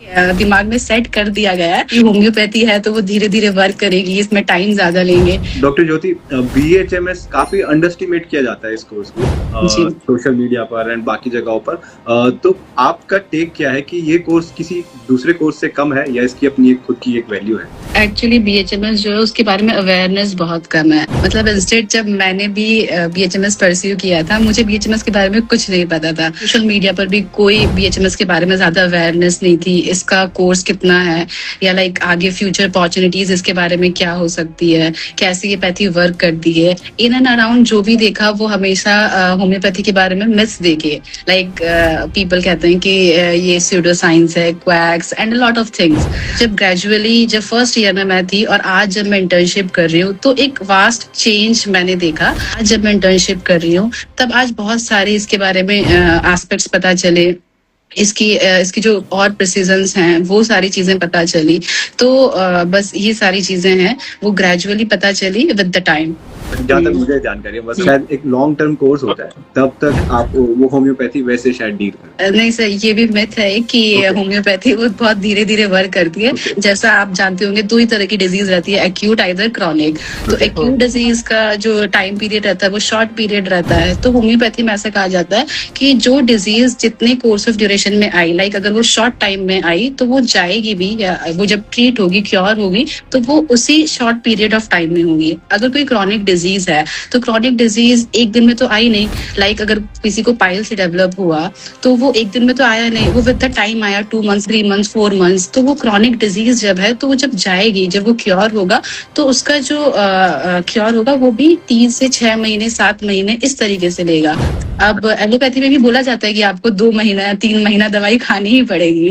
दिमाग में सेट कर दिया गया है कि होम्योपैथी है तो वो धीरे धीरे वर्क करेगी, इसमें टाइम ज्यादा लेंगे। डॉक्टर ज्योति, बीएचएमएस काफी अंडरस्टिमेट किया जाता है इस कोर्स को सोशल मीडिया पर एंड बाकी जगहों पर। तो आपका टेक क्या है कि ये कोर्स किसी दूसरे कोर्स से कम है या इसकी अपनी एक खुद की एक वैल्यू है? एक्चुअली बीएचएमएस जो है उसके बारे में अवेयरनेस बहुत कम है। मतलब इंस्टेड जब मैंने भी बीएचएमएस परस्यू किया था, मुझे बीएचएमएस के बारे में कुछ नहीं पता था। सोशल मीडिया पर भी कोई बीएचएमएस के बारे में ज्यादा अवेयरनेस नहीं थी, इसका कोर्स कितना है या लाइक आगे फ्यूचर अपॉर्चुनिटीज इसके बारे में क्या हो सकती है, कैसे ये पैथी वर्क करती है। इन एंड अराउंड जो भी देखा वो हमेशा होम्योपैथी के बारे में मिथ्स देखे। लाइक पीपल कहते हैं कि ये स्यूडो साइंस है, quacks and lot of things. जब ग्रेजुअली जब फर्स्ट ईयर में मैं थी और आज जब मैं इंटर्नशिप कर रही हूँ तो एक वास्ट चेंज मैंने देखा। आज जब मैं इंटर्नशिप कर रही हूँ तब आज बहुत सारे इसके बारे में एस्पेक्ट्स पता चले, इसकी जो और प्रिसीजंस हैं वो सारी चीजें पता चली। तो बस ये सारी चीजें हैं वो ग्रेजुअली पता चली विद द टाइम। जहाँ तक मुझे जानकारी है, बस शायद एक लॉन्ग टर्म कोर्स होता है, तब तक आप वो होम्योपैथी वैसे शायद डील करें। नहीं सर, ये भी मिथ है कि होम्योपैथी वो बहुत धीरे धीरे वर्क करती है। जैसा आप जानते होंगे दो ही तरह की डिजीज रहती है, एक्यूट आइदर क्रॉनिक। तो एक्यूट डिजीज का जो टाइम पीरियड रहता है वो शॉर्ट पीरियड रहता है। तो होम्योपैथी में ऐसा कहा जाता है कि जो डिजीज जितने कोर्स ऑफ ड्यूरेशन में आई, लाइक अगर वो शॉर्ट टाइम में आई तो वो जाएगी भी, या वो जब ट्रीट होगी, क्योर होगी, तो वो उसी शॉर्ट पीरियड ऑफ टाइम में होगी। अगर कोई क्रॉनिक डिजीज है तो क्रॉनिक डिजीज एक दिन में तो आई नहीं। लाइक अगर किसी को पाइल से डेवलप हुआ तो वो एक दिन में तो आया नहीं, वो विद द टाइम आया, 2 months 3 months 4 months। तो वो क्रॉनिक डिजीज जब है तो वो जब जाएगी, जब वो क्योर होगा तो उसका जो क्योर होगा वो भी 3 से 6 महीने 7 महीने इस तरीके से लेगा। अब एलोपैथी में भी बोला जाता है कि आपको 2 महीना या 3 महीना दवाई खानी ही पड़ेगी।